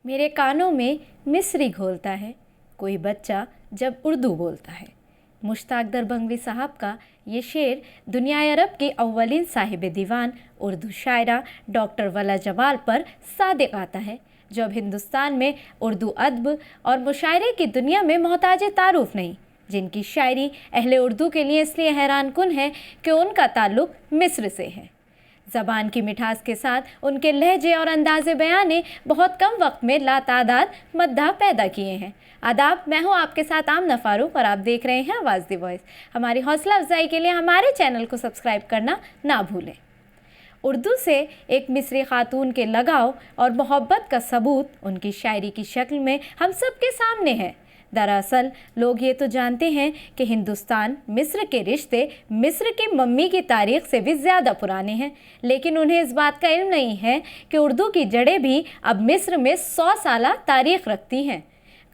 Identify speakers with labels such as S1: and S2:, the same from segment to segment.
S1: میرے کانوں میں مصری گھولتا ہے کوئی بچہ جب اردو بولتا ہے۔ مشتاق دربھنگوی صاحب کا یہ شعر دنیائے عرب کی اولین صاحب دیوان اردو شاعرہ ڈاکٹر ولا جمال پر صادق آتا ہے، جو اب ہندوستان میں اردو ادب اور مشاعرے کی دنیا میں محتاج تعارف نہیں، جن کی شاعری اہل اردو کے لیے اس لیے حیران کن ہے کہ ان کا تعلق مصر سے ہے۔ زبان کی مٹھاس کے ساتھ ان کے لہجے اور انداز بیان نے بہت کم وقت میں لاتعداد مداح پیدا کیے ہیں۔ آداب، میں ہوں آپ کے ساتھ آمنہ فاروق اور آپ دیکھ رہے ہیں آواز دی وائس۔ ہماری حوصلہ افزائی کے لیے ہمارے چینل کو سبسکرائب کرنا نہ بھولیں۔ اردو سے ایک مصری خاتون کے لگاؤ اور محبت کا ثبوت ان کی شاعری کی شکل میں ہم سب کے سامنے ہے۔ دراصل لوگ یہ تو جانتے ہیں کہ ہندوستان مصر کے رشتے مصر کی ممی کی تاریخ سے بھی زیادہ پرانے ہیں، لیکن انہیں اس بات کا علم نہیں ہے کہ اردو کی جڑیں بھی اب مصر میں 100 سالہ تاریخ رکھتی ہیں۔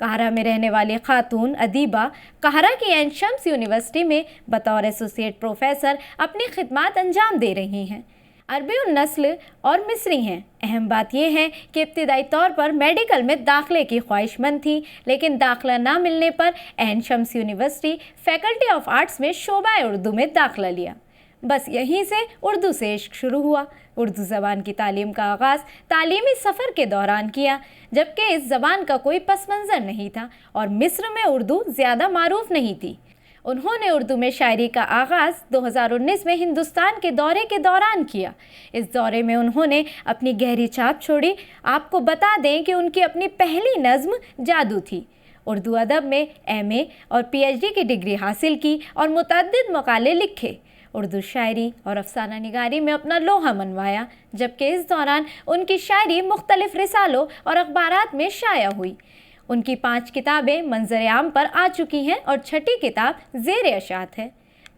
S1: قاہرہ میں رہنے والی خاتون ادیبہ قاہرہ کی عین شمس یونیورسٹی میں بطور ایسوسیٹ پروفیسر اپنی خدمات انجام دے رہی ہیں۔ عربی النسل اور مصری ہیں۔ اہم بات یہ ہے کہ ابتدائی طور پر میڈیکل میں داخلے کی خواہش مند تھی، لیکن داخلہ نہ ملنے پر عین شمس یونیورسٹی فیکلٹی آف آرٹس میں شعبہ اردو میں داخلہ لیا۔ بس یہیں سے اردو سے عشق شروع ہوا۔ اردو زبان کی تعلیم کا آغاز تعلیمی سفر کے دوران کیا، جبکہ اس زبان کا کوئی پس منظر نہیں تھا اور مصر میں اردو زیادہ معروف نہیں تھی۔ انہوں نے اردو میں شاعری کا آغاز 2019 میں ہندوستان کے دورے کے دوران کیا۔ اس دورے میں انہوں نے اپنی گہری چھاپ چھوڑی۔ آپ کو بتا دیں کہ ان کی اپنی پہلی نظم جادو تھی۔ اردو ادب میں ایم اے اور پی ایچ ڈی کی ڈگری حاصل کی اور متعدد مقالے لکھے۔ اردو شاعری اور افسانہ نگاری میں اپنا لوہا منوایا، جبکہ اس دوران ان کی شاعری مختلف رسالوں اور اخبارات میں شائع ہوئی۔ ان کی 5 کتابیں منظر عام پر آ چکی ہیں اور 6ٹھی کتاب زیر اشاعت ہے۔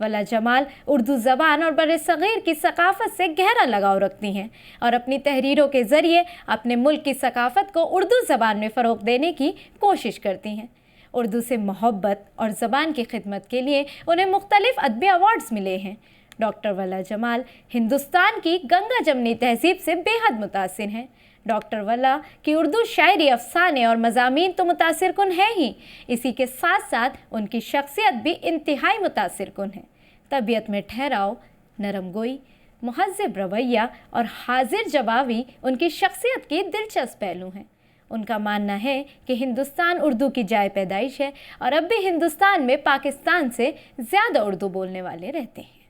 S1: ولا جمال اردو زبان اور برصغیر کی ثقافت سے گہرا لگاؤ رکھتی ہیں اور اپنی تحریروں کے ذریعے اپنے ملک کی ثقافت کو اردو زبان میں فروغ دینے کی کوشش کرتی ہیں۔ اردو سے محبت اور زبان کی خدمت کے لیے انہیں مختلف ادبی ایوارڈز ملے ہیں۔ ڈاکٹر ولا جمال ہندوستان کی گنگا جمنی تہذیب سے بے حد متاثر ہیں۔ ڈاکٹر ولا کی اردو شاعری، افسانے اور مضامین تو متاثر کن ہے ہی، اسی کے ساتھ ساتھ ان کی شخصیت بھی انتہائی متاثر کن ہے۔ طبیعت میں ٹھہراؤ، نرم گوئی، مہذب رویہ اور حاضر جوابی ان کی شخصیت کی دلچسپ پہلو ہیں۔ ان کا ماننا ہے کہ ہندوستان اردو کی جائے پیدائش ہے اور اب بھی ہندوستان میں پاکستان سے زیادہ اردو بولنے والے رہتے ہیں۔